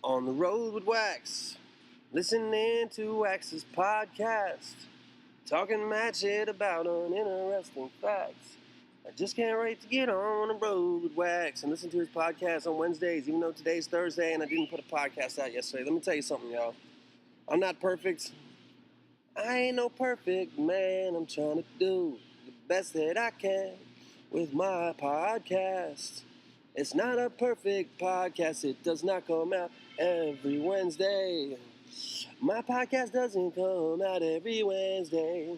On the road with Wax, listening to Wax's podcast, talking mad shit about uninteresting facts. I just can't wait to get on the road with Wax and listen to his podcast on Wednesdays, even though today's Thursday and I didn't put a podcast out yesterday. Let me tell you something, y'all. I'm not perfect. I ain't no perfect man. I'm trying to do the best that I can with my podcast. It's not a perfect podcast. It does not come out every Wednesday. My podcast doesn't come out every Wednesday.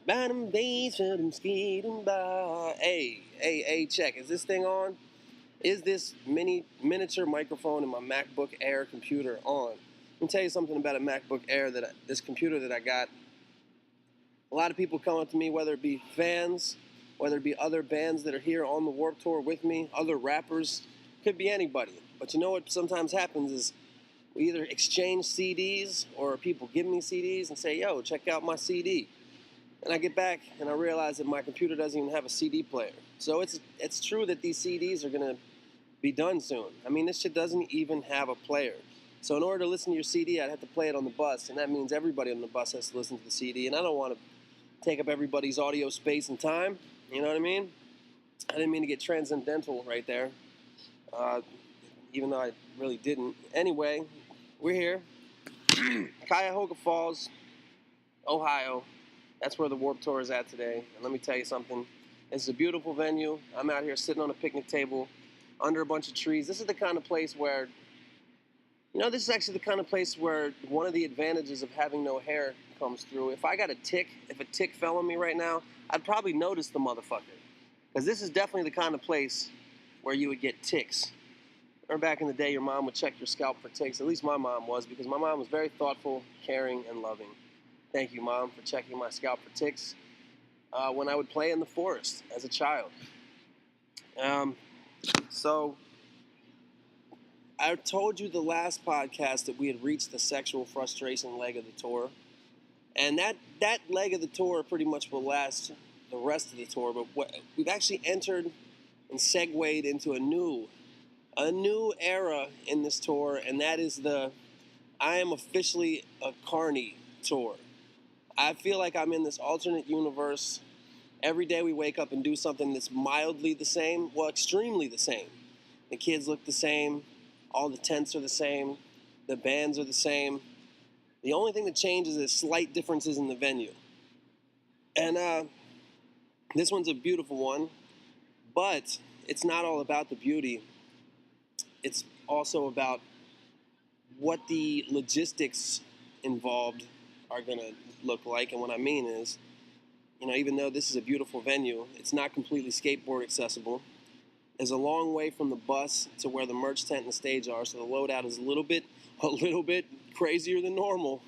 Bottom days for them skating by. Hey, check. Is this thing on? Is this miniature microphone in my MacBook Air computer on? Let me tell you something about a MacBook Air, this computer that I got. A lot of people come up to me, whether it be fans, whether it be other bands that are here on the Warped Tour with me, other rappers, could be anybody. But you know what sometimes happens is we either exchange CDs or people give me CDs and say, yo, check out my CD. And I get back and I realize that my computer doesn't even have a CD player. So it's true that these CDs are going to be done soon. I mean, this shit doesn't even have a player. So in order to listen to your CD, I'd have to play it on the bus, and that means everybody on the bus has to listen to the CD, and I don't want to take up everybody's audio space and time. You know what I mean? I didn't mean to get transcendental right there, even though I really didn't. Anyway, we're here. Cuyahoga Falls, Ohio. That's where the Warped Tour is at today. And let me tell you something. It's a beautiful venue. I'm out here sitting on a picnic table under a bunch of trees. This is the kind of place where, this is actually the kind of place where one of the advantages of having no hair comes through. If I got a tick fell on me right now, I'd probably notice the motherfucker. Because this is definitely the kind of place where you would get ticks. Remember back in the day, your mom would check your scalp for ticks. At least my mom was, because my mom was very thoughtful, caring, and loving. Thank you, Mom, for checking my scalp for ticks when I would play in the forest as a child. So I told you the last podcast that we had reached the sexual frustration leg of the tour. And that leg of the tour pretty much will last the rest of the tour. But we've actually entered and segued into a new era in this tour, and that is I am officially a carny tour. I feel like I'm in this alternate universe. Every day we wake up and do something that's mildly the same, well, extremely the same. The kids look the same. All the tents are the same. The bands are the same. The only thing that changes is slight differences in the venue. And this one's a beautiful one, but it's not all about the beauty. It's also about what the logistics involved are going to look like. And what I mean is, even though this is a beautiful venue, it's not completely skateboard accessible. There's a long way from the bus to where the merch tent and the stage are, so the loadout is a little bit crazier than normal.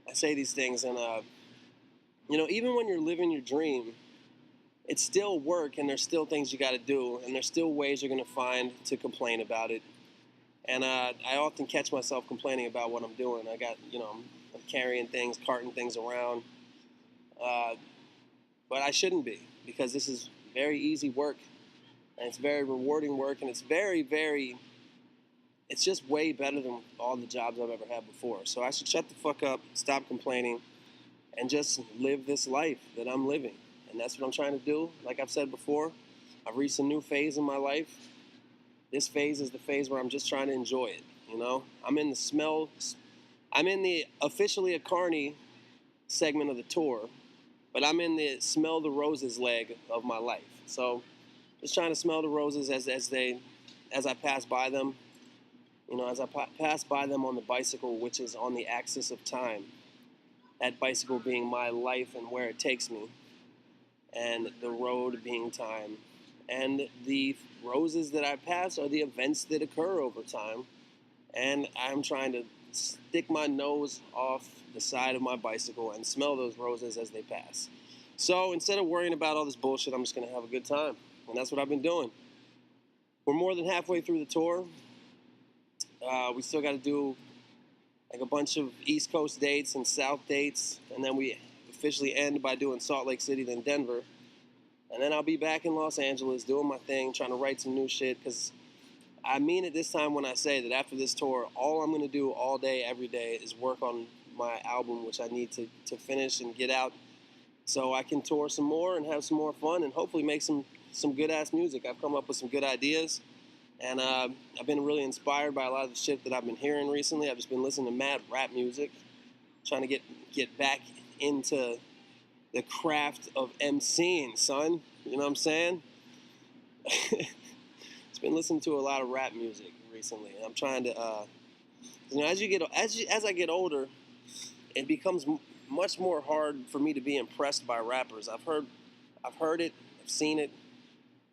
I say these things, and even when you're living your dream, it's still work, and there's still things you got to do, and there's still ways you're going to find to complain about it. And I often catch myself complaining about what I'm doing. I got, I'm carrying things, carting things around, but I shouldn't be, because this is very easy work. And it's very rewarding work, and it's it's just way better than all the jobs I've ever had before. So I should shut the fuck up, stop complaining, and just live this life that I'm living. And that's what I'm trying to do. Like I've said before, I've reached a new phase in my life. This phase is the phase where I'm just trying to enjoy it, I'm in the officially a carny segment of the tour, but I'm in the smell the roses leg of my life. So just trying to smell the roses as I pass by them. As I pass by them on the bicycle, which is on the axis of time. That bicycle being my life and where it takes me. And the road being time. And the roses that I pass are the events that occur over time. And I'm trying to stick my nose off the side of my bicycle and smell those roses as they pass. So instead of worrying about all this bullshit, I'm just going to have a good time. And that's what I've been doing. We're more than halfway through the tour. We still got to do like a bunch of East Coast dates and South dates. And then we officially end by doing Salt Lake City, then Denver. And then I'll be back in Los Angeles doing my thing, trying to write some new shit. Because I mean it this time when I say that after this tour, all I'm going to do all day, every day is work on my album, which I need to finish and get out so I can tour some more and have some more fun and hopefully make some good-ass music. I've come up with some good ideas, and I've been really inspired by a lot of the shit that I've been hearing recently. I've just been listening to mad rap music, trying to get back into the craft of MCing, son. You know what I'm saying? It's been listening to a lot of rap music recently, and I'm trying to, as I get older, it becomes much more hard for me to be impressed by rappers. I've heard it, I've seen it,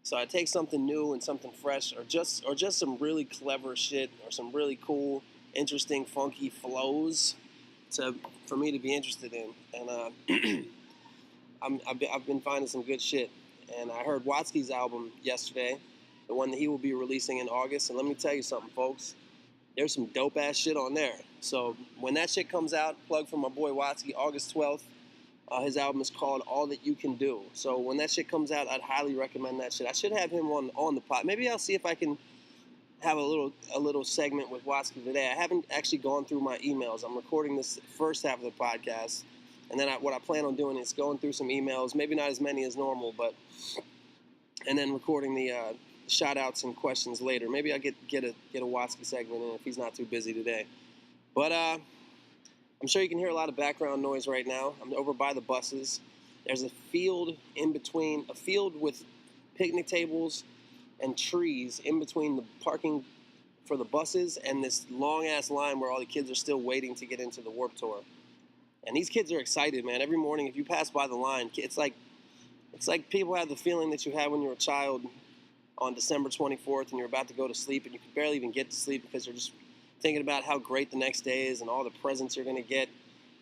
so I take something new and something fresh, or just some really clever shit, or some really cool, interesting, funky flows, for me to be interested in, and I've been finding some good shit. And I heard Watsky's album yesterday, the one that he will be releasing in August. And let me tell you something, folks. There's some dope-ass shit on there. So when that shit comes out, plug for my boy Watsky, August 12th. His album is called All That You Can Do. So when that shit comes out, I'd highly recommend that shit. I should have him on the pod. Maybe I'll see if I can have a little segment with Watsky today. I haven't actually gone through my emails. I'm recording this first half of the podcast. And then what I plan on doing is going through some emails, maybe not as many as normal, and then recording the shout-outs and questions later. Maybe I'll get a Watsky segment in if he's not too busy today. But I'm sure you can hear a lot of background noise right now. I'm over by the buses. There's a field with picnic tables and trees in between the parking for the buses and this long-ass line where all the kids are still waiting to get into the Warped Tour. And these kids are excited, man. Every morning, if you pass by the line, it's like people have the feeling that you had when you were a child on December 24th and you're about to go to sleep and you can barely even get to sleep because you're just thinking about how great the next day is and all the presents you're going to get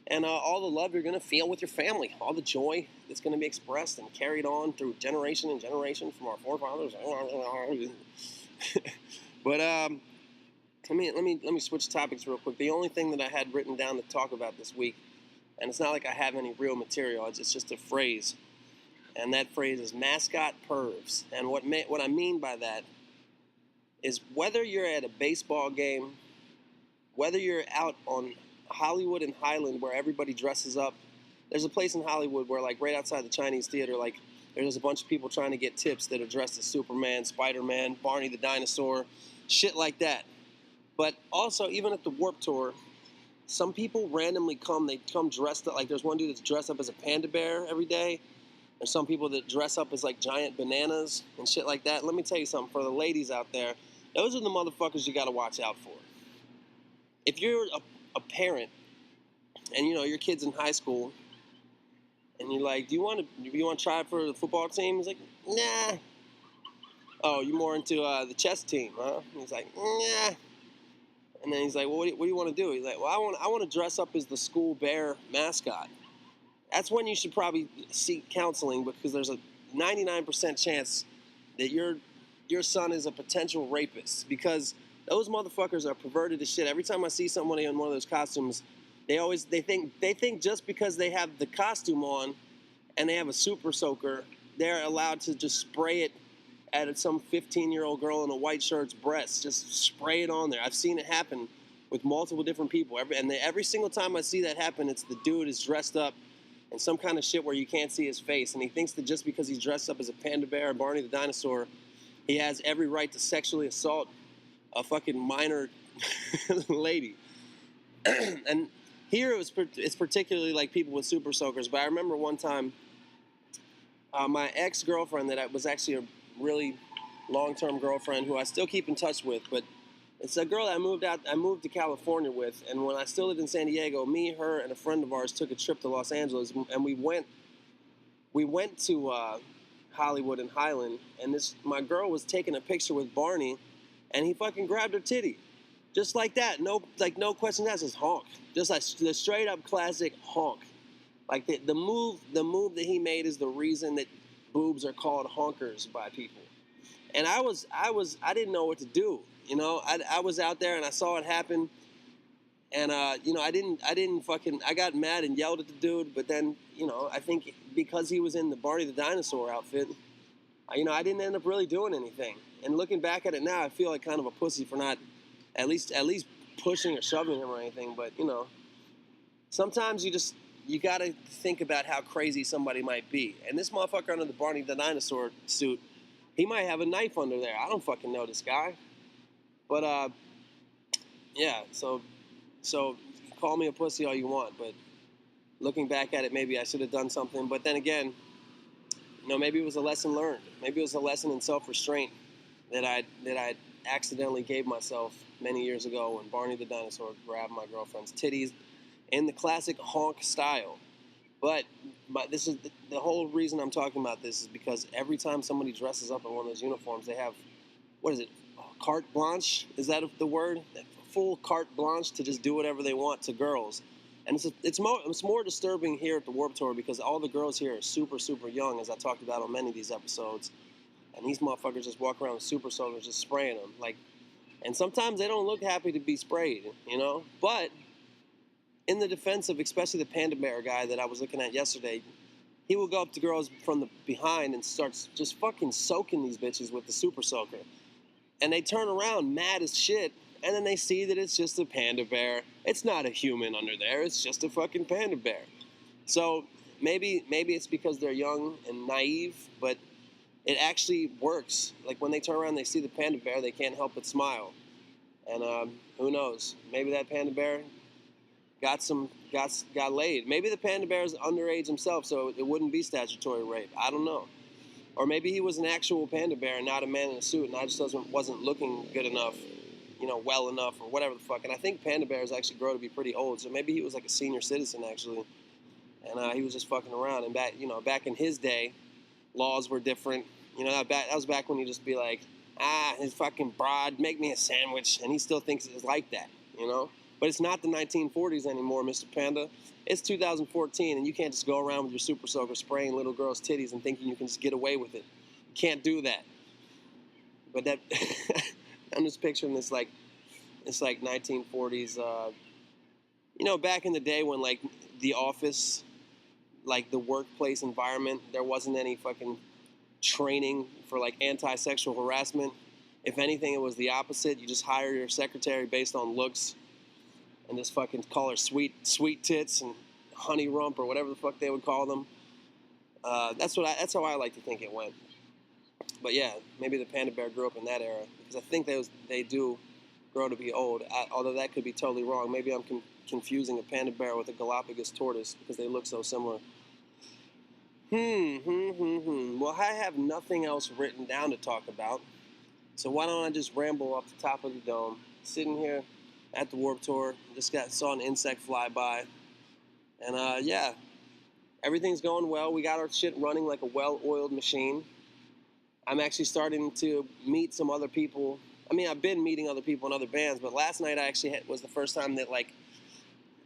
and all the love you're going to feel with your family, all the joy that's going to be expressed and carried on through generation and generation from our forefathers. But let me switch topics real quick. The only thing that I had written down to talk about this week, and it's not like I have any real material, it's just a phrase. And that phrase is mascot pervs. And what I mean by that is whether you're at a baseball game, whether you're out on Hollywood and Highland where everybody dresses up. There's a place in Hollywood where, like, right outside the Chinese theater, like, there's a bunch of people trying to get tips that are dressed as Superman, Spider-Man, Barney the Dinosaur, shit like that. But also, even at the Warped Tour, some people randomly they come dressed up. Like, there's one dude that's dressed up as a panda bear every day. There's some people that dress up as, like, giant bananas and shit like that. Let me tell you something. For the ladies out there, those are the motherfuckers you got to watch out for. If you're a parent and, you know, your kid's in high school and you're like, do you want to try for the football team? He's like, nah. Oh, you're more into the chess team, huh? And he's like, nah. And then he's like, well, what do you want to do? He's like, well, I want to dress up as the school bear mascot. That's when you should probably seek counseling, because there's a 99% chance that your son is a potential rapist, because those motherfuckers are perverted as shit. Every time I see somebody in one of those costumes, they think just because they have the costume on and they have a super soaker, they're allowed to just spray it at some 15-year-old girl in a white shirt's breasts. Just spray it on there. I've seen it happen with multiple different people. Every single time I see that happen, it's the dude is dressed up in some kind of shit where you can't see his face, and he thinks that just because he's dressed up as a panda bear or Barney the Dinosaur, he has every right to sexually assault a fucking minor lady. And here it's particularly like people with super soakers. But I remember one time, my ex-girlfriend that was actually a really long-term girlfriend who I still keep in touch with, but it's a girl that I moved to California with, and when I still lived in San Diego, me, her, and a friend of ours took a trip to Los Angeles, and we went to Hollywood and Highland, and my girl was taking a picture with Barney, and he fucking grabbed her titty. Just like that. No question asked, just honk. Just like the straight up classic honk. Like the move that he made is the reason that boobs are called honkers by people. And I didn't know what to do. You know, I was out there and I saw it happen. And you know, I got mad and yelled at the dude, but then, you know, I think because he was in the Barney the Dinosaur outfit, you know, I didn't end up really doing anything. And looking back at it now, I feel like kind of a pussy for not at least pushing or shoving him or anything. But sometimes you gotta think about how crazy somebody might be. And this motherfucker under the Barney the Dinosaur suit, he might have a knife under there. I don't fucking know this guy. But yeah. So call me a pussy all you want, but looking back at it, maybe I should have done something. But then again, maybe it was a lesson learned. Maybe it was a lesson in self-restraint that I accidentally gave myself many years ago when Barney the Dinosaur grabbed my girlfriend's titties in the classic honk style. But this is the whole reason I'm talking about this is because every time somebody dresses up in one of those uniforms, they have, what is it, carte blanche? Is that the word? Full carte blanche to just do whatever they want to girls. And it's more disturbing here at the Warped Tour because all the girls here are super, super young, as I talked about on many of these episodes. And these motherfuckers just walk around with super soakers just spraying them. And sometimes they don't look happy to be sprayed, But in the defense of especially the Panda Bear guy that I was looking at yesterday, he will go up to girls from the behind and starts just fucking soaking these bitches with the super soaker. And they turn around mad as shit, and then they see that it's just a panda bear. It's not a human under there. It's just a fucking panda bear. So maybe it's because they're young and naive, but it actually works. Like when they turn around, they see the panda bear, they can't help but smile. And who knows? Maybe that panda bear got laid. Maybe the panda bear is underage himself, so it wouldn't be statutory rape. I don't know. Or maybe he was an actual panda bear and not a man in a suit, and I just wasn't looking good enough, well enough, or whatever the fuck. And I think panda bears actually grow to be pretty old, so maybe he was like a senior citizen actually, and he was just fucking around. And back in his day, laws were different. That was back when you just be like, his fucking broad, make me a sandwich, and he still thinks it's like that, But it's not the 1940s anymore, Mr. Panda. It's 2014, and you can't just go around with your super soaker spraying little girls' titties and thinking you can just get away with it. You can't do that. But that, I'm just picturing this it's like 1940s. Back in the day when like the office, like the workplace environment, there wasn't any fucking training for like anti-sexual harassment. If anything, it was the opposite. You just hire your secretary based on looks. And just fucking call her sweet tits and honey rump or whatever the fuck they would call them. That's how I like to think it went. But yeah, maybe the panda bear grew up in that era because I think they do grow to be old. Although that could be totally wrong. Maybe I'm confusing a panda bear with a Galapagos tortoise because they look so similar. Well, I have nothing else written down to talk about. So why don't I just ramble off the top of the dome, sitting here at the Warped Tour, just saw an insect fly by, and yeah, everything's going well. We got our shit running like a well-oiled machine. I'm actually starting to meet some other people. I mean, I've been meeting other people in other bands, but last night I actually was the first time that I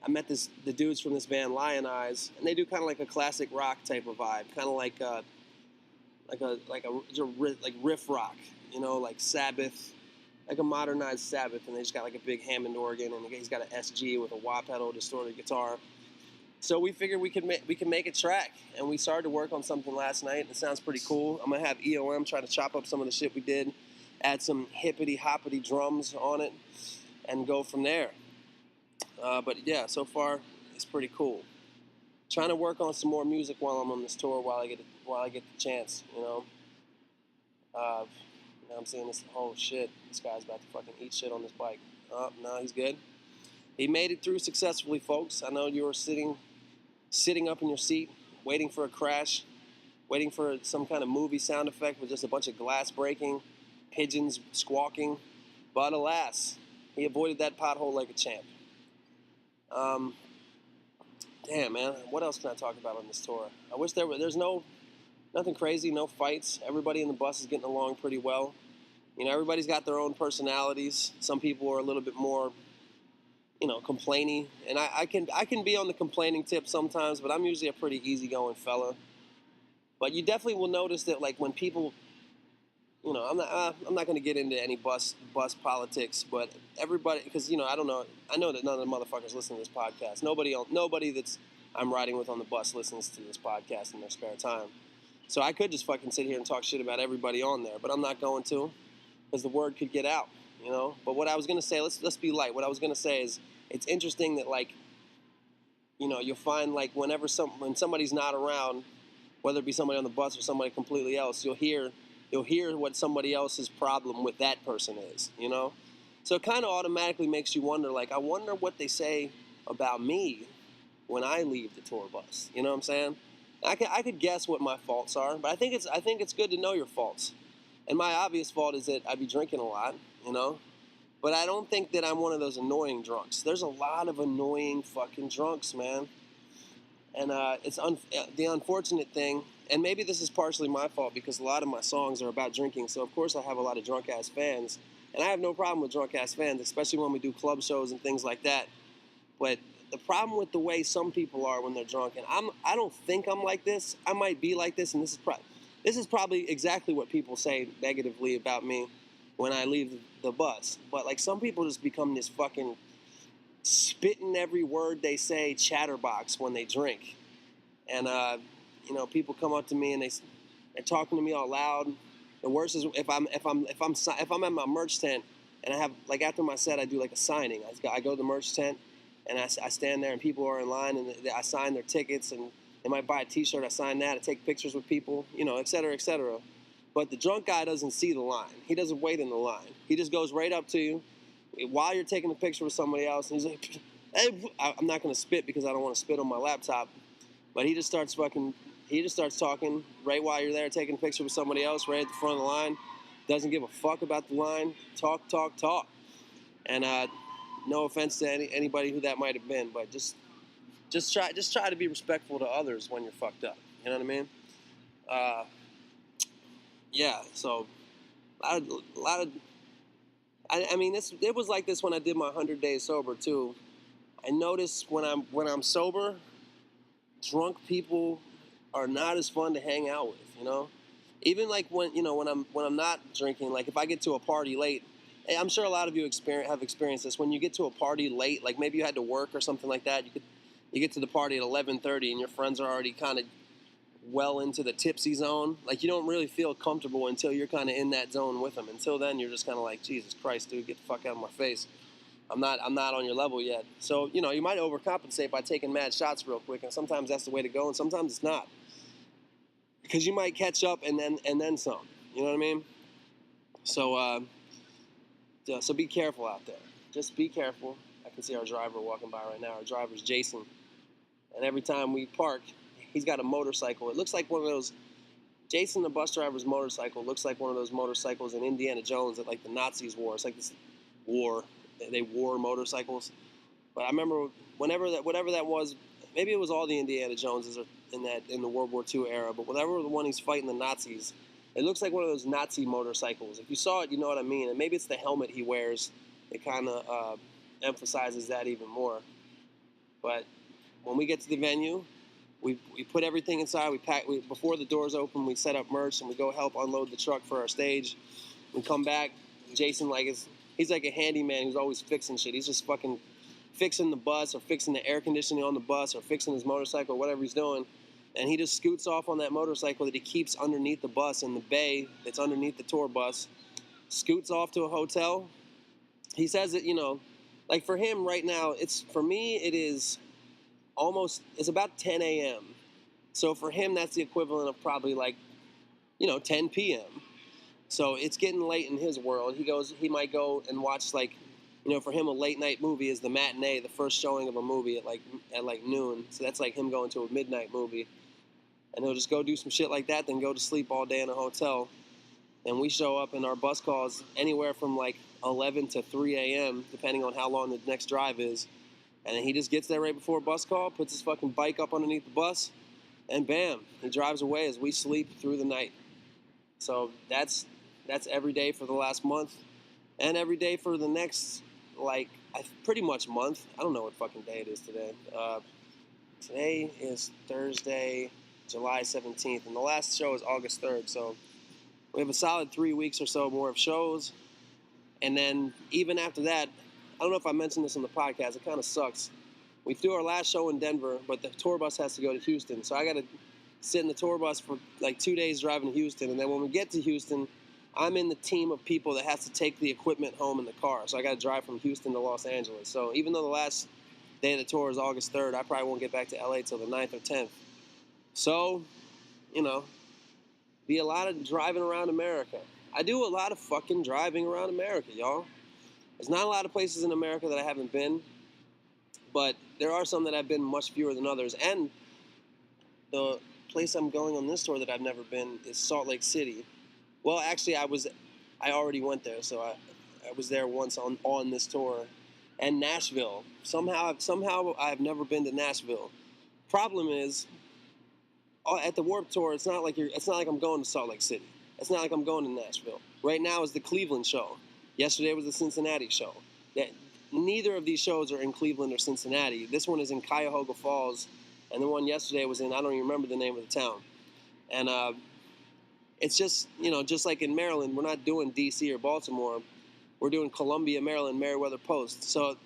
met the dudes from this band Lion Eyes, and they do kind of like a classic rock type of vibe, kind of like riff rock, like Sabbath. Like a modernized Sabbath, and they just got like a big Hammond organ, and he's got an SG with a wah pedal, distorted guitar. So we figured we could make a track, and we started to work on something last night. And it sounds pretty cool. I'm gonna have EOM try to chop up some of the shit we did, add some hippity hoppity drums on it, and go from there. But yeah, so far it's pretty cool. Trying to work on some more music while I'm on this tour, while I get the chance, Now I'm seeing this, oh shit, this guy's about to fucking eat shit on this bike. Oh, no, he's good. He made it through successfully, folks. I know you were sitting up in your seat, waiting for a crash, waiting for some kind of movie sound effect with just a bunch of glass breaking, pigeons squawking. But alas, he avoided that pothole like a champ. Damn, man, what else can I talk about on this tour? I wish there's nothing crazy, no fights. Everybody in the bus is getting along pretty well. Everybody's got their own personalities. Some people are a little bit more, complaining. And I can be on the complaining tip sometimes, but I'm usually a pretty easygoing fella. But you definitely will notice that, like, when people, I'm not going to get into any bus politics, but everybody, because, I don't know. I know that none of the motherfuckers listen to this podcast. Nobody that's I'm riding with on the bus listens to this podcast in their spare time. So I could just fucking sit here and talk shit about everybody on there, but I'm not going to. because the word could get out, you know. But what I was gonna say, let's be light. What I was gonna say is, it's interesting that, like, you know, you'll find, like, when somebody's not around, whether it be somebody on the bus or somebody completely else, you'll hear what somebody else's problem with that person is, you know. So it kind of automatically makes you wonder, like, I wonder what they say about me when I leave the tour bus. You know what I'm saying? I could guess what my faults are, but I think it's good to know your faults. And my obvious fault is that I be drinking a lot, you know. But I don't think that I'm one of those annoying drunks. There's a lot of annoying fucking drunks, man. And the unfortunate thing, and maybe this is partially my fault because a lot of my songs are about drinking. So of course I have a lot of drunk ass fans, and I have no problem with drunk ass fans, especially when we do club shows and things like that. But the problem with the way some people are when they're drunk, and I don't think I'm like this. I might be like this, and this is probably exactly what people say negatively about me when I leave the bus. But like, some people just become this fucking spitting every word they say chatterbox when they drink. And you know, people come up to me and they're talking to me all loud. The worst is if I'm at my merch tent and I have, like, after my set I do like a signing. I go to the merch tent and I stand there and people are in line and I sign their tickets, and they might buy a t-shirt, I sign that, I take pictures with people, you know, et cetera, et cetera. But the drunk guy doesn't see the line. He doesn't wait in the line. He just goes right up to you while you're taking a picture with somebody else, and he's like, hey, I'm not going to spit because I don't want to spit on my laptop, but he just starts talking right while you're there taking a picture with somebody else right at the front of the line. Doesn't give a fuck about the line. Talk. And no offense to anybody who that might have been, but just try to be respectful to others when you're fucked up. You know what I mean? Yeah. So a lot of I mean, it was like this when I did my 100 days sober too. I noticed when I'm sober, drunk people are not as fun to hang out with, you know. Even like when I'm not drinking, like if I get to a party late, I'm sure a lot of you have experienced this. When you get to a party late, like maybe you had to work or something like that, you get to the party at 11:30 and your friends are already kind of well into the tipsy zone. Like, you don't really feel comfortable until you're kind of in that zone with them. Until then, you're just kind of like, Jesus Christ, dude, get the fuck out of my face. I'm not on your level yet. So, you know, you might overcompensate by taking mad shots real quick, and sometimes that's the way to go, and sometimes it's not, because you might catch up and then some. You know what I mean? So so be careful out there. Just be careful. I can see our driver walking by right now. Our driver's Jason, and every time we park, he's got a motorcycle. It looks like one of those. Jason, the bus driver's motorcycle, looks like one of those motorcycles in Indiana Jones that, like, the Nazis wore. It's like this war. They wore motorcycles. But I remember whatever that was, maybe it was all the Indiana Joneses in the World War II era. But whatever the one he's fighting the Nazis, it looks like one of those Nazi motorcycles. If you saw it, you know what I mean. And maybe it's the helmet he wears that kind of emphasizes that even more. But when we get to the venue, we put everything inside. Before the doors open, we set up merch and we go help unload the truck for our stage. We come back. Jason, he's like a handyman who's always fixing shit. He's just fucking fixing the bus or fixing the air conditioning on the bus or fixing his motorcycle or whatever he's doing. And he just scoots off on that motorcycle that he keeps underneath the bus in the bay that's underneath the tour bus. Scoots off to a hotel. He says that, you know, like, for him right now, for me it is it's about 10 a.m. So for him, that's the equivalent of probably, like, 10 p.m. So it's getting late in his world. He might go and watch, like, for him, a late night movie is the matinee, the first showing of a movie at noon. So that's like him going to a midnight movie. And he'll just go do some shit like that, then go to sleep all day in a hotel. And we show up, and our bus calls anywhere from like 11 to 3 a.m., depending on how long the next drive is. And then he just gets there right before bus call, puts his fucking bike up underneath the bus, and bam, he drives away as we sleep through the night. So that's every day for the last month, and every day for the next, like, pretty much month. I don't know what fucking day it is today. Today is Thursday, July 17th, and the last show is August 3rd. So we have a solid 3 weeks or so more of shows, and then even after that, I don't know if I mentioned this on the podcast. It kind of sucks. We threw our last show in Denver, but the tour bus has to go to Houston. So I got to sit in the tour bus for like 2 days driving to Houston. And then when we get to Houston, I'm in the team of people that has to take the equipment home in the car. So I got to drive from Houston to Los Angeles. So even though the last day of the tour is August 3rd, I probably won't get back to LA till the 9th or 10th. So, you know, be a lot of driving around America. I do a lot of fucking driving around America, y'all. There's not a lot of places in America that I haven't been, but there are some that I've been much fewer than others. And the place I'm going on this tour that I've never been is Salt Lake City. Well, actually, I already went there, so I was there once on this tour. And Nashville. Somehow I've never been to Nashville. Problem is, at the Warped Tour, it's not like I'm going to Salt Lake City. It's not like I'm going to Nashville. Right now is the Cleveland show. Yesterday was the Cincinnati show. Neither of these shows are in Cleveland or Cincinnati. This one is in Cuyahoga Falls, and the one yesterday was in, I don't even remember the name of the town. And it's just, just like in Maryland, we're not doing D.C. or Baltimore. We're doing Columbia, Maryland, Meriwether Post. So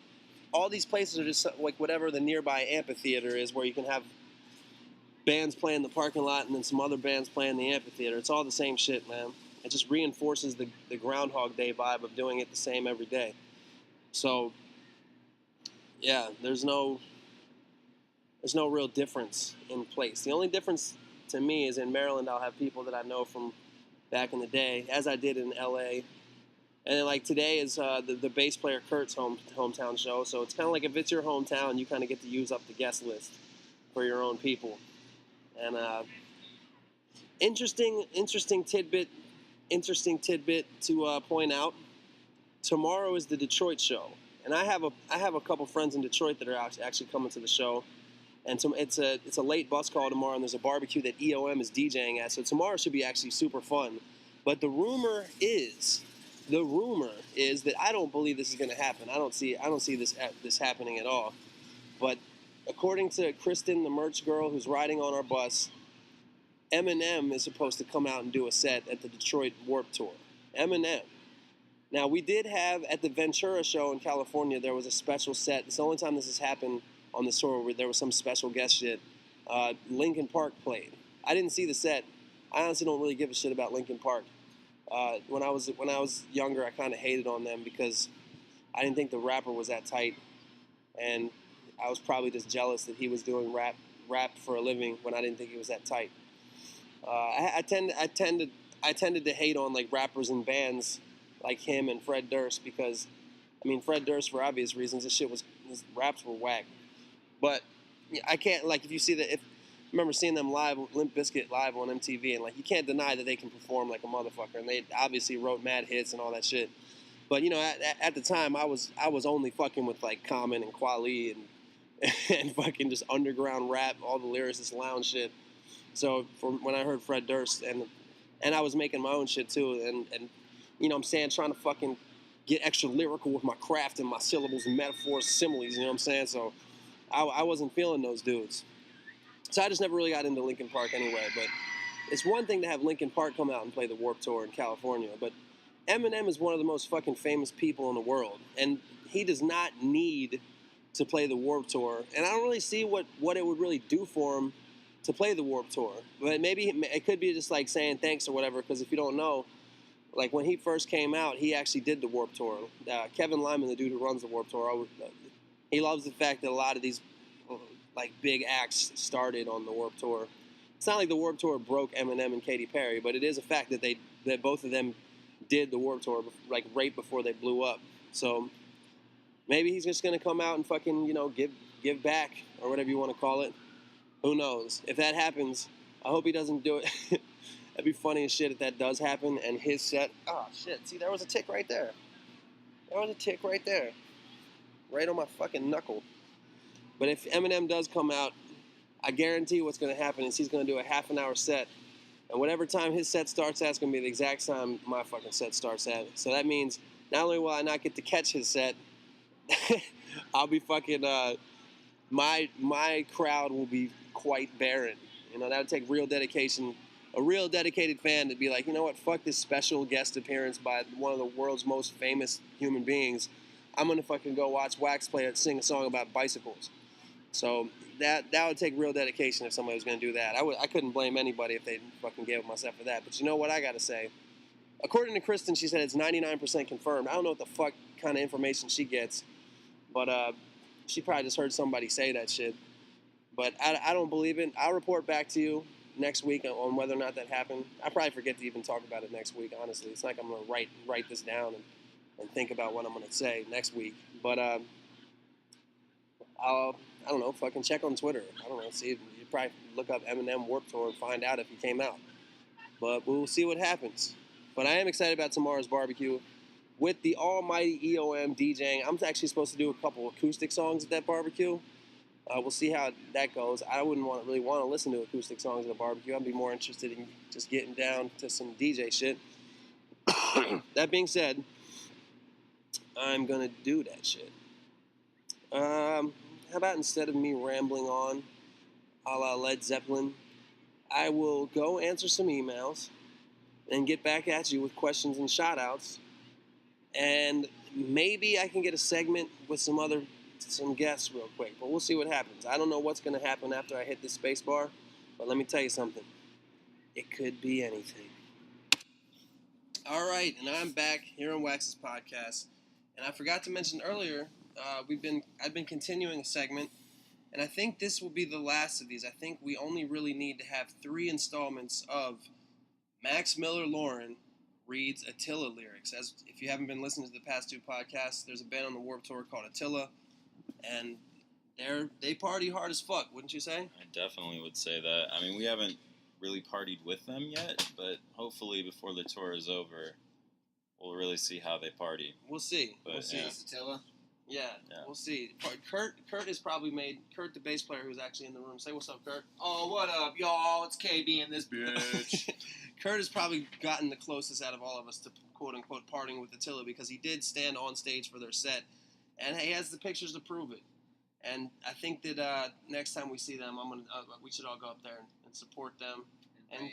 all these places are just like whatever the nearby amphitheater is, where you can have bands play in the parking lot and then some other bands play in the amphitheater. It's all the same shit, man. It just reinforces the Groundhog Day vibe of doing it the same every day. So, yeah, there's no real difference in place. The only difference to me is in Maryland, I'll have people that I know from back in the day, as I did in L.A., and then, like, today is the bass player Kurt's hometown show. So it's kind of like if it's your hometown, you kind of get to use up the guest list for your own people. And interesting tidbit to point out. Tomorrow is the Detroit show, and I have a couple friends in Detroit that are actually coming to the show. And it's a late bus call tomorrow, and there's a barbecue that EOM is DJing at. So tomorrow should be actually super fun. But the rumor is that I don't believe this is going to happen. I don't see this happening at all. But according to Kristen, the merch girl who's riding on our bus, Eminem is supposed to come out and do a set at the Detroit Warped Tour. Eminem. Now, we did have at the Ventura show in California, there was a special set. It's the only time this has happened on this tour where there was some special guest shit. Linkin Park played. I didn't see the set. I honestly don't really give a shit about Linkin Park. When I was younger, I kind of hated on them because I didn't think the rapper was that tight, and I was probably just jealous that he was doing rap for a living when I didn't think he was that tight. I tended to hate on like rappers and bands like him and Fred Durst because, I mean, Fred Durst for obvious reasons. His raps were whack. But I can't, like, if you see I remember seeing them live, Limp Bizkit live on MTV, and like you can't deny that they can perform like a motherfucker, and they obviously wrote mad hits and all that shit. But at the time, I was only fucking with like Common and Kweli and fucking just underground rap, all the lyricist lounge shit. So when I heard Fred Durst and I was making my own shit too, and I'm saying, trying to fucking get extra lyrical with my craft and my syllables and metaphors, similes, you know what I'm saying? So I wasn't feeling those dudes. So I just never really got into Linkin Park anyway. But it's one thing to have Linkin Park come out and play the Warped Tour in California, but Eminem is one of the most fucking famous people in the world, and he does not need to play the Warped Tour. And I don't really see what it would really do for him to play the Warped Tour. But maybe it could be just like saying thanks or whatever, because if you don't know, like when he first came out, he actually did the Warped Tour. Kevin Lyman, the dude who runs the Warped Tour, he loves the fact that a lot of these like big acts started on the Warped Tour. It's not like the Warped Tour broke Eminem and Katy Perry, but it is a fact that both of them did the Warped Tour like right before they blew up. So maybe he's just gonna come out and fucking give back or whatever you want to call it. Who knows? If that happens, I hope he doesn't do it. That'd be funny as shit if that does happen and his set. Oh shit! See, there was a tick right there. Right on my fucking knuckle. But if Eminem does come out, I guarantee what's going to happen is he's going to do a half an hour set. And whatever time his set starts at is going to be the exact time my fucking set starts at. So that means not only will I not get to catch his set, I'll be fucking, my crowd will be quite barren. That would take real dedication, a real dedicated fan to be like, you know what, fuck this special guest appearance by one of the world's most famous human beings. I'm going to fucking go watch Wax play it, sing a song about bicycles. So that would take real dedication if somebody was going to do that. I couldn't blame anybody if they fucking gave up my set for that. But you know what I got to say? according to Kristen, she said it's 99% confirmed. I don't know what the fuck kind of information she gets, but she probably just heard somebody say that shit. But I don't believe it. I'll report back to you next week on whether or not that happened. I probably forget to even talk about it next week, honestly. It's like I'm going to write this down and think about what I'm going to say next week. But I don't know, fucking check on Twitter. I don't know, see if you probably look up Eminem Warped Tour and find out if he came out. But we'll see what happens. But I am excited about tomorrow's barbecue with the almighty EOM DJing. I'm actually supposed to do a couple acoustic songs at that barbecue. We'll see how that goes. I wouldn't really want to listen to acoustic songs at a barbecue. I'd be more interested in just getting down to some DJ shit. That being said, I'm going to do that shit. How about instead of me rambling on a la Led Zeppelin, I will go answer some emails and get back at you with questions and shout-outs. And maybe I can get a segment with some guests real quick, but we'll see what happens. I don't know what's going to happen after I hit this space bar, but let me tell you something. It could be anything. All right, and I'm back here on Wax's podcast, and I forgot to mention earlier, I've been continuing a segment, and I think this will be the last of these. I think we only really need to have 3 installments of Max Miller Lauren reads Attila lyrics. As if you haven't been listening to the past 2 podcasts, there's a band on the Warped Tour called Attila, and they party hard as fuck, wouldn't you say? I definitely would say that. I mean, we haven't really partied with them yet, but hopefully before the tour is over, we'll really see how they party. We'll see. But, we'll see. yeah. Attila? Yeah, we'll see. Kurt is probably made, Kurt the bass player who's actually in the room. Say what's up, Kurt. Oh, what up, y'all? It's KB in this bitch. Kurt has probably gotten the closest out of all of us to quote-unquote partying with Attila because he did stand on stage for their set, and he has the pictures to prove it. And I think that next time we see them, we should all go up there and support them and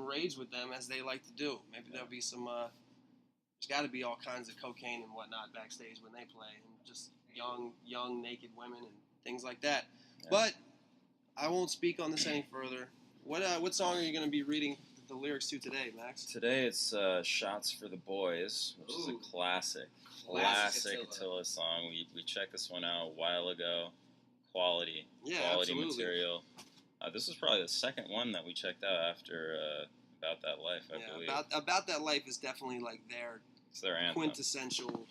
rage with them as they like to do. Maybe there'll be some. There's got to be all kinds of cocaine and whatnot backstage when they play, and just young naked women and things like that. Yeah. But I won't speak on this any further. What song are you going to be reading the lyrics to today, Max? Today it's Shots for the Boys, which is a classic Attila song. We checked this one out a while ago. Quality absolutely. Material. This was probably the second one that we checked out after About That Life, I believe. About That Life is definitely like it's their anthem. Quintessential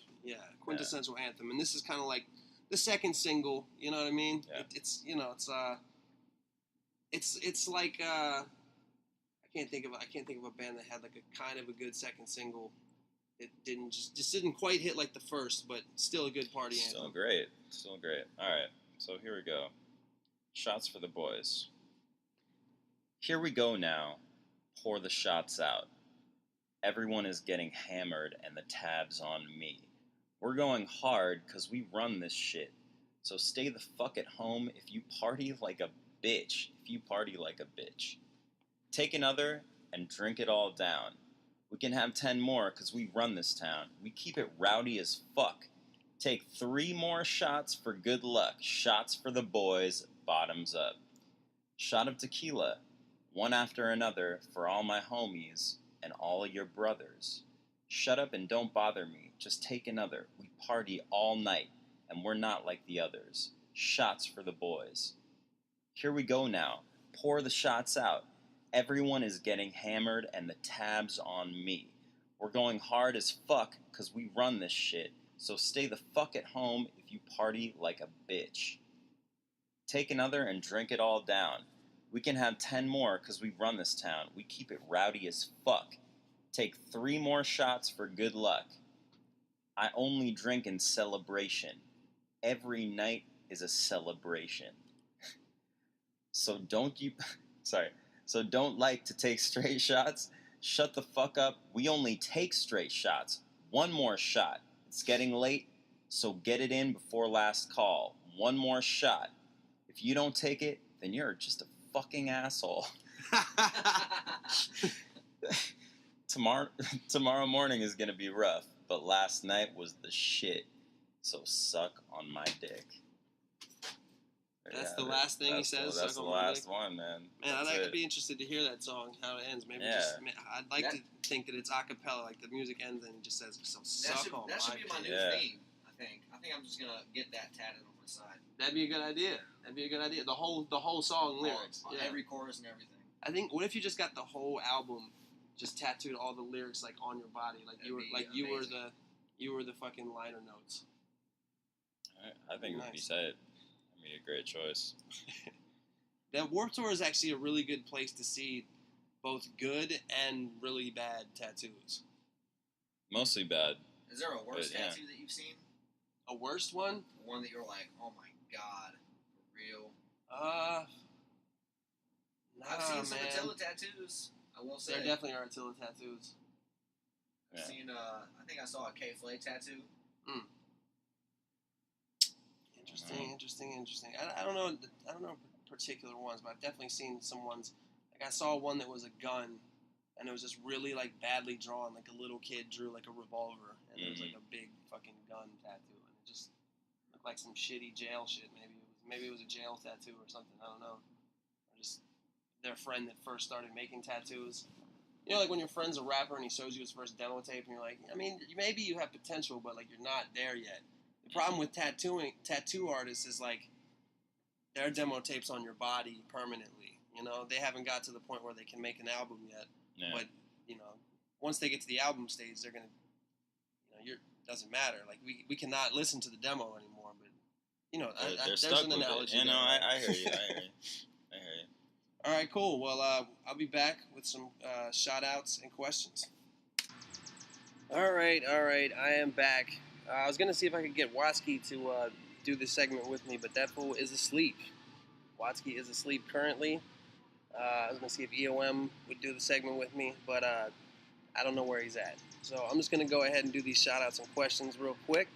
anthem. And this is kind of like the second single, you know what I mean? Yeah. It's like I can't think of a band that had like a kind of a good second single. It didn't quite hit like the first, but still a good party anthem. Still great. All right, so here we go. Shots for the Boys. Here we go now. Pour the shots out. Everyone is getting hammered and the tab's on me. We're going hard because we run this shit. So stay the fuck at home if you party like a bitch. Take another and drink it all down. We can have 10 more because we run this town. We keep it rowdy as fuck. Take 3 more shots for good luck. Shots for the boys, bottoms up. Shot of tequila, one after another for all my homies and all your brothers. Shut up and don't bother me. Just take another. We party all night and we're not like the others. Shots for the boys. Here we go now. Pour the shots out. Everyone is getting hammered and the tab's on me. We're going hard as fuck because we run this shit. So stay the fuck at home if you party like a bitch. Take another and drink it all down. We can have 10 more because we run this town. We keep it rowdy as fuck. Take 3 more shots for good luck. I only drink in celebration. Every night is a celebration. So don't like to take straight shots? Shut the fuck up. We only take straight shots. 1 more shot. It's getting late, so get it in before last call. 1 more shot. If you don't take it, then you're just a fucking asshole. Tomorrow morning is gonna be rough, but last night was the shit. So suck on my dick. That's the last thing he says. That's the last one, man. Man, I'd be interested to hear that song, how it ends. Maybe I'd like to think that it's a cappella, like the music ends and it just says, "So suck on That should be my new theme. I think I'm just gonna get that tatted on my side. That'd be a good idea. The whole song lyrics, every chorus and everything. I think. What if you just got the whole album, just tattooed all the lyrics like on your body, like you were the fucking liner notes. I think it would be tight. I mean, a great choice. That Warped Tour is actually a really good place to see both good and really bad tattoos. Mostly bad. Is there a worse tattoo that you've seen? A worst one? One that you're like, oh my god, for real? I've seen some Attila tattoos. I will say there definitely are Attila tattoos. I've seen. I think I saw a K Flay tattoo. Interesting. I don't know particular ones, but I've definitely seen some ones. Like I saw one that was a gun, and it was just really like badly drawn. Like a little kid drew like a revolver, and it was like a big fucking gun tattoo, and it just looked like some shitty jail shit. Maybe it was a jail tattoo or something. I don't know. Or just their friend that first started making tattoos. You know, like when your friend's a rapper and he shows you his first demo tape, and you're like, I mean, maybe you have potential, but like you're not there yet. The problem with tattoo artists is like their demo tapes on your body permanently. You know, they haven't got to the point where they can make an album yet. Yeah. But you know, once they get to the album stage, they're gonna, doesn't matter. Like we cannot listen to the demo anymore. But you know, there's an analogy. You know, I hear you. All right, cool. Well, I'll be back with some shout-outs and questions. All right. I am back. I was going to see if I could get Watsky to do this segment with me, but that fool is asleep. Watsky is asleep currently. I was going to see if EOM would do the segment with me, but I don't know where he's at. So I'm just going to go ahead and do these shout-outs and questions real quick.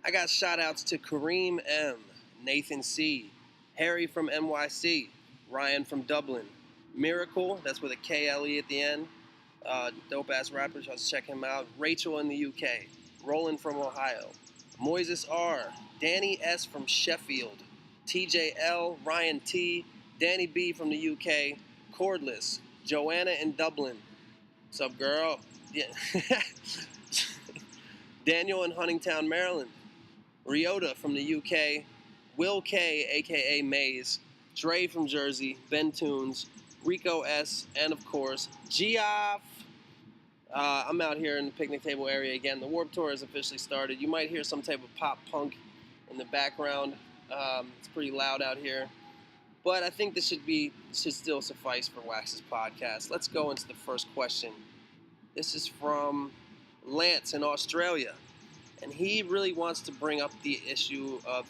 I got shout-outs to Kareem M., Nathan C., Harry from NYC, Ryan from Dublin, Miracle, that's with a KLE at the end, dope-ass rapper, just check him out, Rachel in the UK, Roland from Ohio, Moises R., Danny S. from Sheffield, TJL, Ryan T., Danny B. from the UK, Cordless, Joanna in Dublin, what's up, girl? Yeah. Daniel in Huntingtown, Maryland, Ryota from the UK, Will K., a.k.a. Maze, Dre from Jersey, Ben Toons, Rico S., and of course, Geoff. I'm out here in the picnic table area again. The Warped Tour has officially started. You might hear some type of pop punk in the background. It's pretty loud out here. But I think this should still suffice for Wax's podcast. Let's go into the first question. This is from Lance in Australia. And he really wants to bring up the issue of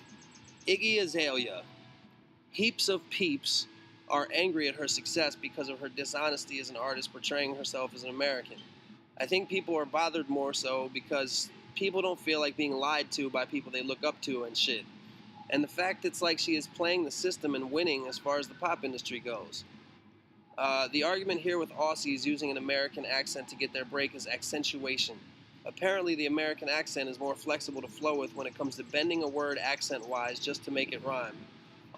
Iggy Azalea. Heaps of peeps are angry at her success because of her dishonesty as an artist portraying herself as an American. I think people are bothered more so because people don't feel like being lied to by people they look up to and shit. And the fact it's like she is playing the system and winning as far as the pop industry goes. The argument here with Aussies using an American accent to get their break is accentuation. Apparently the American accent is more flexible to flow with when it comes to bending a word accent-wise just to make it rhyme.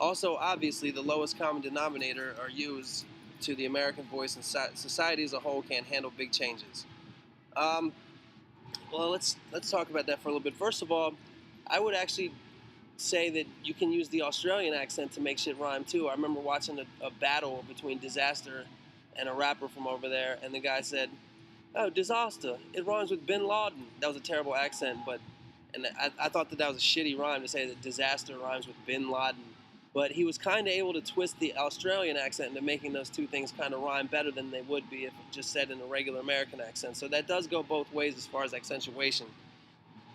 Also, obviously, the lowest common denominator are used to the American voice, and society as a whole can't handle big changes. Well, let's talk about that for a little bit. First of all, I would actually say that you can use the Australian accent to make shit rhyme, too. I remember watching a battle between Disaster and a rapper from over there, and the guy said, "Oh, Disaster, it rhymes with Bin Laden." That was a terrible accent, and I thought that was a shitty rhyme to say that Disaster rhymes with Bin Laden. But he was kind of able to twist the Australian accent into making those two things kind of rhyme better than they would be if just said in a regular American accent. So that does go both ways as far as accentuation.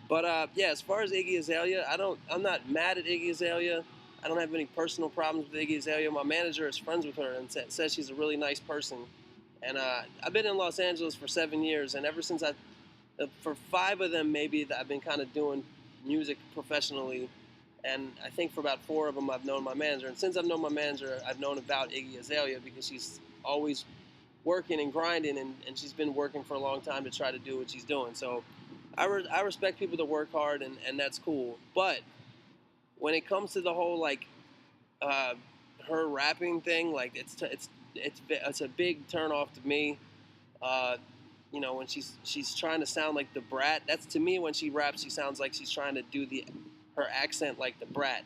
But yeah, as far as Iggy Azalea, I'm not mad at Iggy Azalea. I don't have any personal problems with Iggy Azalea. My manager is friends with her and says she's a really nice person. And I've been in Los Angeles for 7 years, and ever since for 5 of them maybe, I've been kind of doing music professionally. And I think for about 4 of them, I've known my manager. And since I've known my manager, I've known about Iggy Azalea because she's always working and grinding, and she's been working for a long time to try to do what she's doing. So I respect people that work hard, and that's cool. But when it comes to the whole, like, uh, her rapping thing, like it's a big turn off to me. Uh, when she's trying to sound like the Brat. That's to me when she raps, she sounds like she's trying to do her accent like the Brat.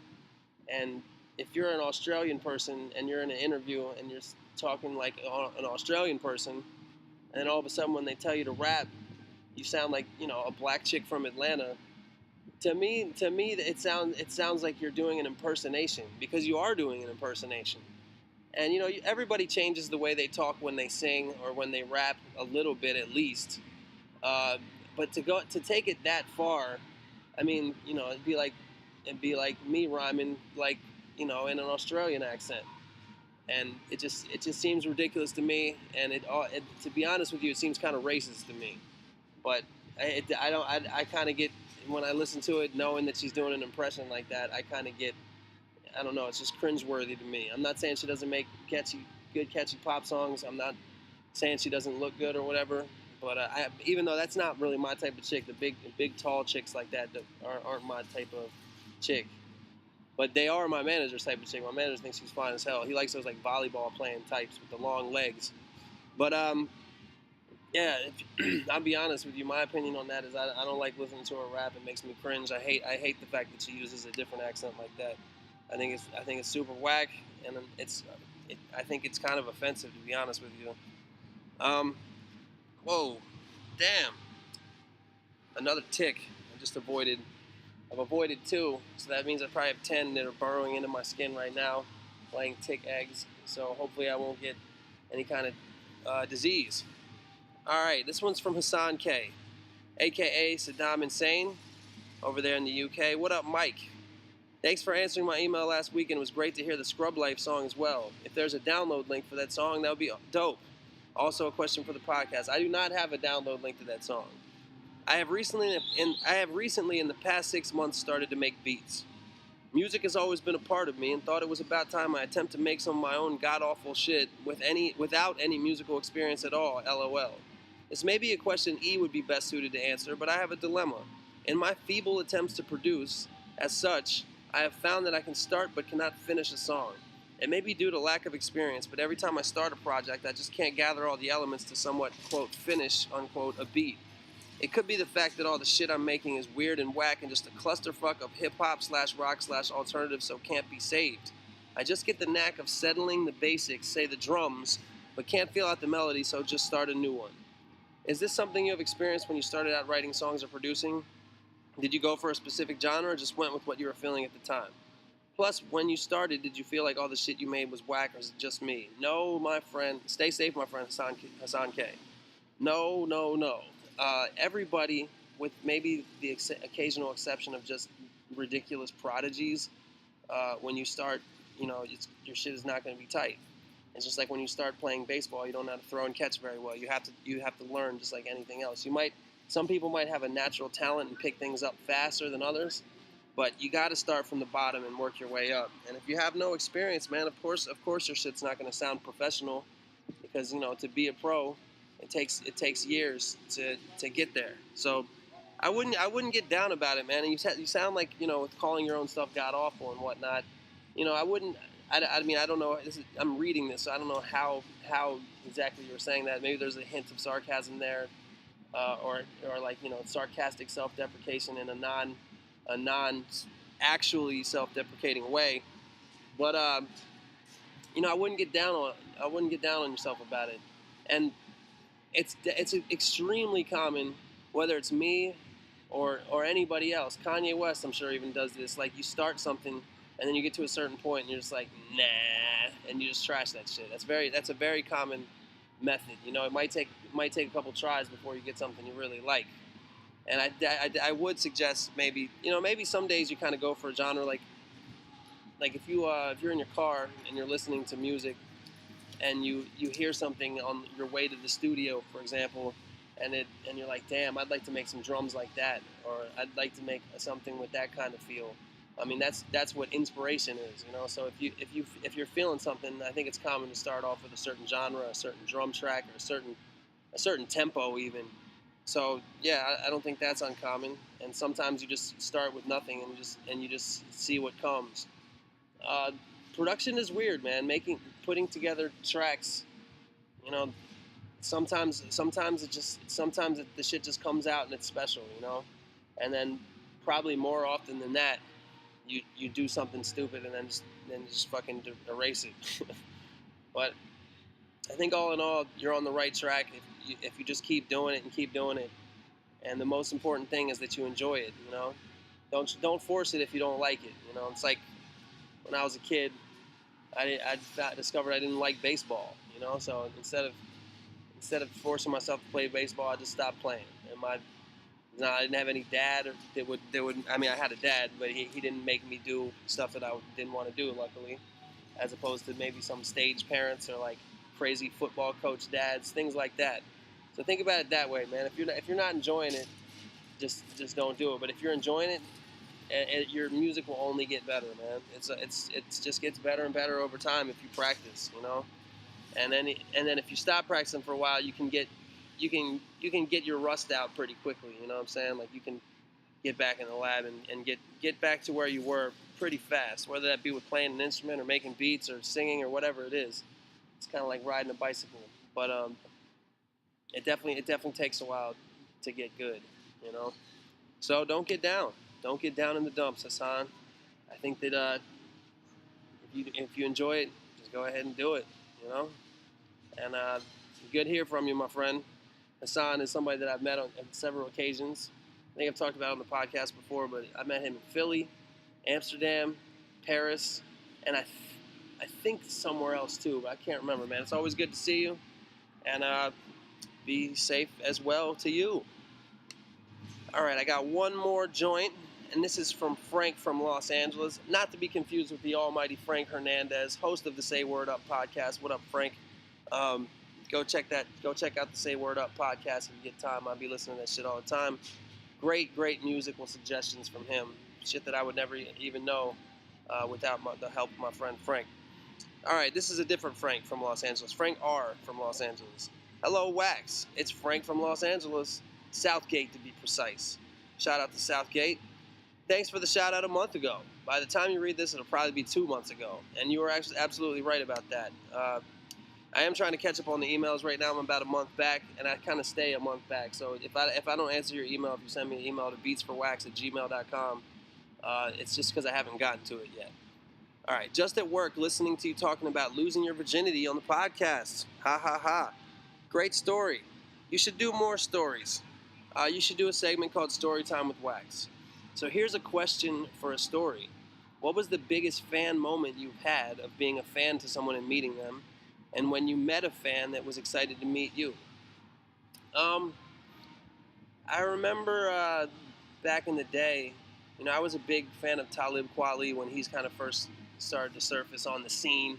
And if you're an Australian person and you're in an interview and you're talking like an Australian person, and all of a sudden when they tell you to rap, you sound like a black chick from Atlanta. To me, it sounds like you're doing an impersonation, because you are doing an impersonation. And everybody changes the way they talk when they sing or when they rap a little bit at least. But to take it that far, I mean, it'd be like me rhyming like in an Australian accent, and it just seems ridiculous to me. And to be honest with you, it seems kind of racist to me. But I kind of get, when I listen to it, knowing that she's doing an impression like that, I kind of get, I don't know, it's just cringeworthy to me. I'm not saying she doesn't make good catchy pop songs. I'm not saying she doesn't look good or whatever. But even though that's not really my type of chick, the big tall chicks like that aren't my type of chick. But they are my manager's type of chick. My manager thinks she's fine as hell. He likes those like volleyball playing types with the long legs. But yeah, I'll be honest with you. My opinion on that is I don't like listening to her rap. It makes me cringe. I hate the fact that she uses a different accent like that. I think it's super whack, and I think it's kind of offensive, to be honest with you. Whoa, damn, another tick. I've avoided 2, so that means I probably have 10 that are burrowing into my skin right now, laying tick eggs. So hopefully I won't get any kind of disease. All right, this one's from Hassan K, a.k.a. Saddam Insane, over there in the UK. What up, Mike? Thanks for answering my email last week, and it was great to hear the Scrub Life song as well. If there's a download link for that song, that would be dope. Also, a question for the podcast. I do not have a download link to that song. I have recently in the past 6 months started to make beats. Music has always been a part of me, and thought it was about time I attempt to make some of my own god-awful shit without any musical experience at all, LOL. This may be a question E would be best suited to answer, but I have a dilemma. In my feeble attempts to produce, as such, I have found that I can start but cannot finish a song. It may be due to lack of experience, but every time I start a project, I just can't gather all the elements to somewhat, quote, finish, unquote, a beat. It could be the fact that all the shit I'm making is weird and whack and just a clusterfuck of hip-hop/rock/alternative, so can't be saved. I just get the knack of settling the basics, say the drums, but can't feel out the melody, so just start a new one. Is this something you have experienced when you started out writing songs or producing? Did you go for a specific genre or just went with what you were feeling at the time? Plus, when you started, did you feel like all the shit you made was whack, or is it just me? No, my friend. Stay safe, my friend, Hassan K. No. Everybody, with maybe the occasional exception of just ridiculous prodigies, when you start, your shit is not going to be tight. It's just like when you start playing baseball, you don't know how to throw and catch very well. You have to learn just like anything else. Some people might have a natural talent and pick things up faster than others, but you got to start from the bottom and work your way up. And if you have no experience, man, of course your shit's not going to sound professional, because to be a pro, it takes years to get there. So I wouldn't get down about it, man. And you sound like with calling your own stuff god awful and whatnot. I wouldn't. I mean, I don't know. I'm reading this, so I don't know how exactly you were saying that. Maybe there's a hint of sarcasm there, or like sarcastic self-deprecation in a non actually self-deprecating way. But I wouldn't get down on yourself about it. And it's extremely common, whether it's me or anybody else. Kanye West, I'm sure, even does this. Like, you start something and then you get to a certain point and you're just like, nah, and you just trash that shit. That's a very common method. It might take a couple tries before you get something you really like. And I would suggest maybe some days you kind of go for a genre, like if you're in your car and you're listening to music and you hear something on your way to the studio, for example, and you're like, damn, I'd like to make some drums like that, or I'd like to make something with that kind of feel. I mean, that's what inspiration is, So if you're feeling something, I think it's common to start off with a certain genre, a certain drum track, or a certain tempo even. So yeah, I don't think that's uncommon. And sometimes you just start with nothing and you just see what comes. production is weird, man. Putting together tracks, you know, sometimes the shit just comes out and it's special, you know, and then probably more often than that, you do something stupid and then just fucking erase it. But I think all in all, you're on the right track if you just keep doing it and keep doing it. And the most important thing is that you enjoy it, you know. Don't force it if you don't like it, you know. It's like when I was a kid, I discovered I didn't like baseball, you know. So instead of forcing myself to play baseball, I just stopped playing. And I didn't have any dad that would. I mean, I had a dad, but he didn't make me do stuff that I didn't want to do. Luckily, as opposed to maybe some stage parents or like crazy football coach dads, things like that. So think about it that way, man. If you're not enjoying it, just don't do it. But if you're enjoying it, your music will only get better, man. It just gets better and better over time if you practice, you know. And then if you stop practicing for a while, you can get your rust out pretty quickly. You know what I'm saying? Like you can get back in the lab and get back to where you were pretty fast. Whether that be with playing an instrument or making beats or singing or whatever it is. It's kind of like riding a bicycle, but it definitely takes a while to get good, you know. So don't get down in the dumps, Hassan. I think that if you enjoy it, just go ahead and do it, you know. And good to hear from you, my friend. Hassan is somebody that I've met on several occasions. I think I've talked about it on the podcast before, but I met him in Philly, Amsterdam, Paris, and I think somewhere else too, but I can't remember, man. It's always good to see you, and be safe as well to you. All right, I got one more joint, and this is from Frank from Los Angeles, not to be confused with the almighty Frank Hernandez, host of the Say Word Up podcast. What up, Frank? Go check out the Say Word Up podcast if you get time. I'll be listening to that shit all the time. Great musical suggestions from him. Shit that I would never even know without the help of my friend Frank. All right, this is a different Frank from Los Angeles. Frank R. from Los Angeles. Hello, Wax. It's Frank from Los Angeles. Southgate, to be precise. Shout out to Southgate. Thanks for the shout out a month ago. By the time you read this, it'll probably be 2 months ago. And you were actually absolutely right about that. I am trying to catch up on the emails right now. I'm about a month back, and I kind of stay a month back. So if I don't answer your email, if you send me an email to beatsforwax@gmail.com, it's just because I haven't gotten to it yet. All right, just at work, listening to you talking about losing your virginity on the podcast. Ha, ha, ha. Great story. You should do more stories. You should do a segment called Story Time with Wax. So here's a question for a story. What was the biggest fan moment you've had of being a fan to someone and meeting them, and when you met a fan that was excited to meet you? I remember back in the day, you know, I was a big fan of Talib Kweli when he's kind of first started to surface on the scene,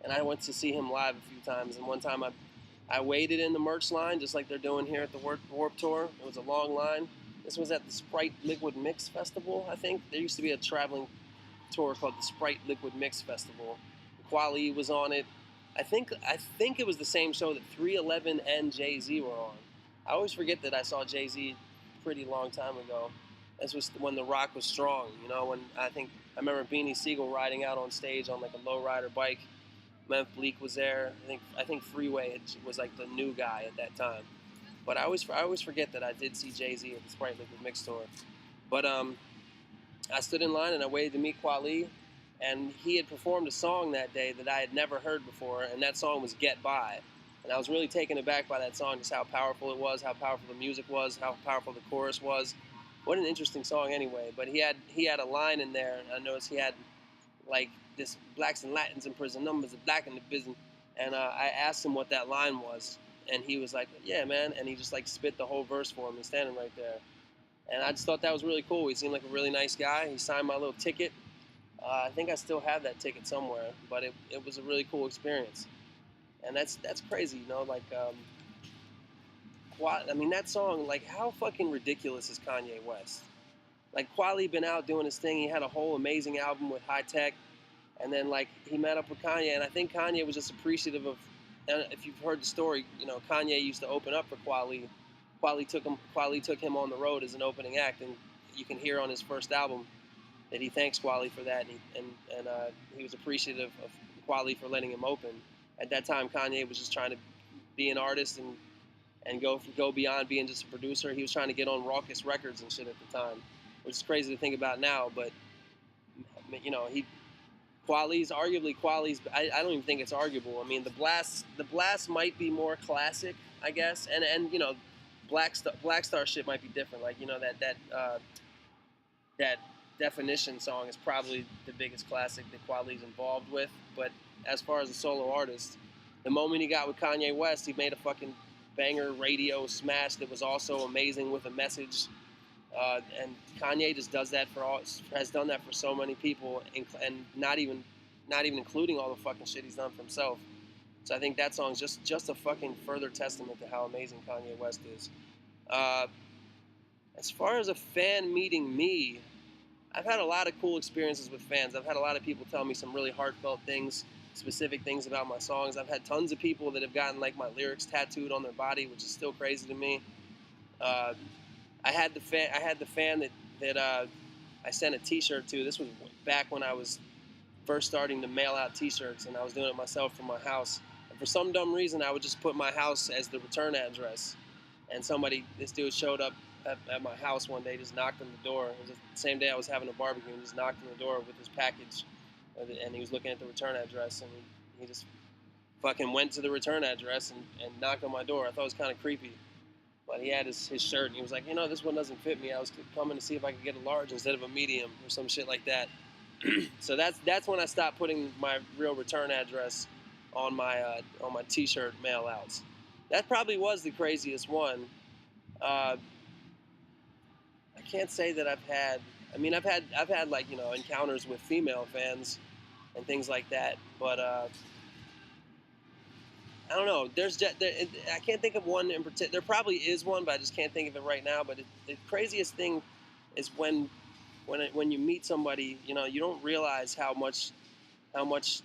and I went to see him live a few times. And one time I waited in the merch line just like they're doing here at the Warped Tour. It was a long line. This was at the Sprite Liquid Mix Festival, I think. There used to be a traveling tour called the Sprite Liquid Mix Festival. Kweli was on it. I think it was the same show that 311 and Jay-Z were on. I always forget that I saw Jay-Z a pretty long time ago. This was when The Rock was strong, you know, when I remember Beanie Siegel riding out on stage on like a lowrider bike. Memph Bleak was there. I think Freeway was like the new guy at that time. But I always forget that I did see Jay-Z at the Sprite Liquid Mix Tour. But I stood in line and I waited to meet Kweli, and he had performed a song that day that I had never heard before, and that song was Get By. And I was really taken aback by that song, just how powerful it was, how powerful the music was, how powerful the chorus was. What an interesting song anyway. But he had a line in there, and I noticed he had like this blacks and Latins in prison, numbers of black in the business. And I asked him what that line was, and he was like, yeah, man. And he just like spit the whole verse for me, standing right there. And I just thought that was really cool. He seemed like a really nice guy. He signed my little ticket. I think I still have that ticket somewhere, but it was a really cool experience. And that's crazy, you know, like, I mean, that song, like, how fucking ridiculous is Kanye West? Like, Kweli been out doing his thing. He had a whole amazing album with High Tech. And then, like, he met up with Kanye, and I think Kanye was just appreciative of, and if you've heard the story, you know, Kanye used to open up for Kweli. Kweli took him on the road as an opening act, and you can hear on his first album, he thanks Quali for that, and he was appreciative of Quali for letting him open. At that time, Kanye was just trying to be an artist and go beyond being just a producer. He was trying to get on Raucous Records and shit at the time, which is crazy to think about now. But Quali's. I don't even think it's arguable. I mean, the blast might be more classic, I guess, and Black Star shit might be different. Like that Definition song is probably the biggest classic that Quali's involved with. But as far as a solo artist, the moment he got with Kanye West, he made a fucking banger radio smash that was also amazing with a message. And Kanye just has done that for so many people, and not even including all the fucking shit he's done for himself. So I think that song's just a fucking further testament to how amazing Kanye West is. As far as a fan meeting me, I've had a lot of cool experiences with fans. I've had a lot of people tell me some really heartfelt things, specific things about my songs. I've had tons of people that have gotten like my lyrics tattooed on their body, which is still crazy to me. I had the fan that I sent a T-shirt to. This was back when I was first starting to mail out T-shirts, and I was doing it myself from my house. And for some dumb reason, I would just put my house as the return address. And this dude showed up at my house one day, just knocked on the door. It was the same day I was having a barbecue, and just knocked on the door with his package, and he was looking at the return address, and he just fucking went to the return address and knocked on my door. I thought it was kind of creepy. But he had his shirt, and he was like, this one doesn't fit me. I was coming to see if I could get a large instead of a medium or some shit like that. So that's when I stopped putting my real return address on my T-shirt mail outs. That probably was the craziest one. I can't say that I've had. I mean, I've had like encounters with female fans and things like that, but I don't know. I can't think of one in particular. There probably is one, but I just can't think of it right now. But the craziest thing is when you meet somebody, you don't realize how much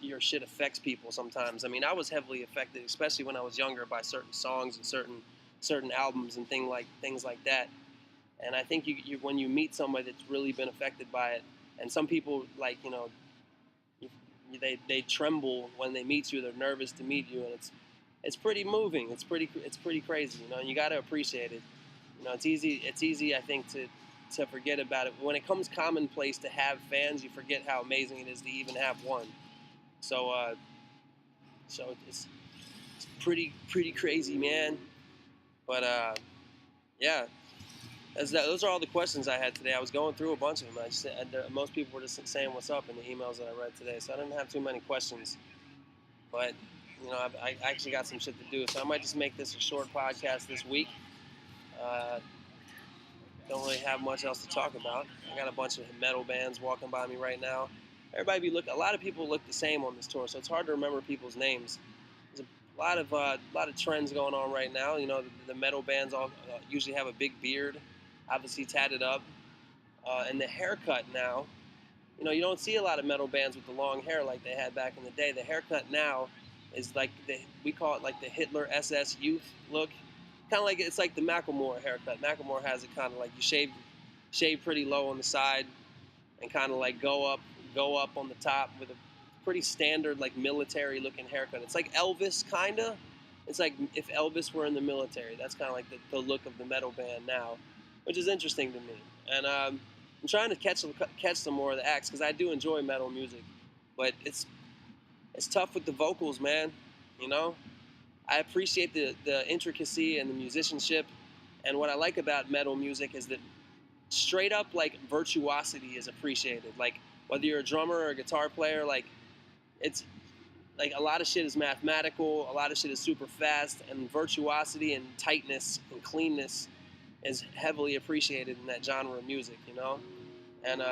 your shit affects people sometimes. I mean, I was heavily affected, especially when I was younger, by certain songs and certain albums and things like that. And I think you when you meet somebody that's really been affected by it, and some people they tremble when they meet you. They're nervous to meet you, and it's pretty moving. It's pretty crazy, and you got to appreciate it. It's easy I think to forget about it. When it comes commonplace to have fans, you forget how amazing it is to even have one. So it's pretty crazy, man. But yeah. Those are all the questions I had today. I was going through a bunch of them. Most people were just saying what's up in the emails that I read today, so I didn't have too many questions. But I actually got some shit to do, so I might just make this a short podcast this week. Don't really have much else to talk about. I got a bunch of metal bands walking by me right now. A lot of people look the same on this tour, so it's hard to remember people's names. There's a lot of trends going on right now. The metal bands all usually have a big beard, obviously tatted up, and the haircut now. You don't see a lot of metal bands with the long hair like they had back in the day. The haircut now is like we call it like the Hitler SS youth look. Kind of like it's like the Macklemore haircut. Macklemore has it kind of like you shave pretty low on the side and kind of like go up on the top with a pretty standard like military looking haircut. It's like Elvis kinda. It's like if Elvis were in the military. That's kind of like the look of the metal band now, which is interesting to me. And I'm trying to catch some more of the acts because I do enjoy metal music, but it's tough with the vocals, man. I appreciate the intricacy and the musicianship, and what I like about metal music is that straight up like virtuosity is appreciated. Like whether you're a drummer or a guitar player, like it's like a lot of shit is mathematical, a lot of shit is super fast, and virtuosity and tightness and cleanness is heavily appreciated in that genre of music, And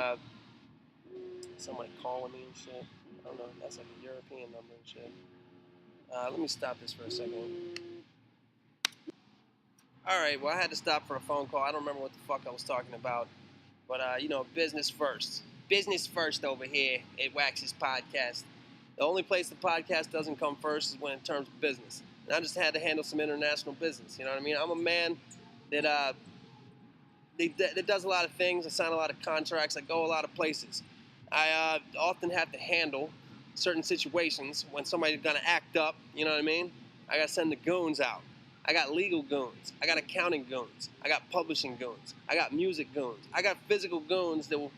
somebody calling me and shit. I don't know. That's like a European number and shit. Let me stop this for a second. All right. Well, I had to stop for a phone call. I don't remember what the fuck I was talking about, but business first. Business first over here at Wax's Podcast. The only place the podcast doesn't come first is when in terms of business. And I just had to handle some international business. You know what I mean? I'm a man that that does a lot of things. I sign a lot of contracts. I go a lot of places. I often have to handle certain situations when somebody's gonna act up. You know what I mean? I gotta send the goons out. I got legal goons. I got accounting goons. I got publishing goons. I got music goons. I got physical goons that will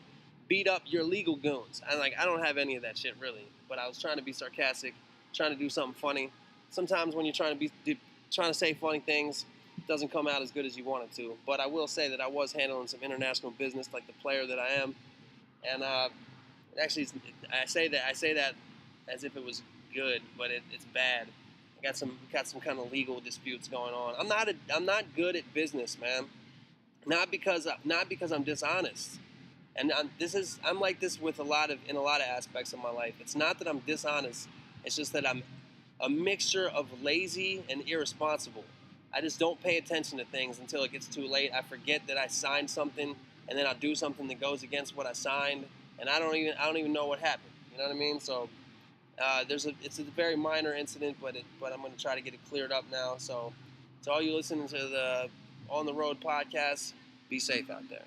beat up your legal goons. I don't have any of that shit really. But I was trying to be sarcastic, trying to do something funny. Sometimes when you're trying to say funny things, it doesn't come out as good as you want it to. But I will say that I was handling some international business, like the player that I am, and actually, I say that as if it was good, but it's bad. I got some kind of legal disputes going on. I'm not good at business, man. Not because I'm dishonest. And I'm like this with in a lot of aspects of my life. It's not that I'm dishonest. It's just that I'm a mixture of lazy and irresponsible. I just don't pay attention to things until it gets too late. I forget that I signed something, and then I'll do something that goes against what I signed, and I don't even know what happened. You know what I mean? So it's a very minor incident, but I'm going to try to get it cleared up now. So to all you listening to the On the Road podcast, be safe out there.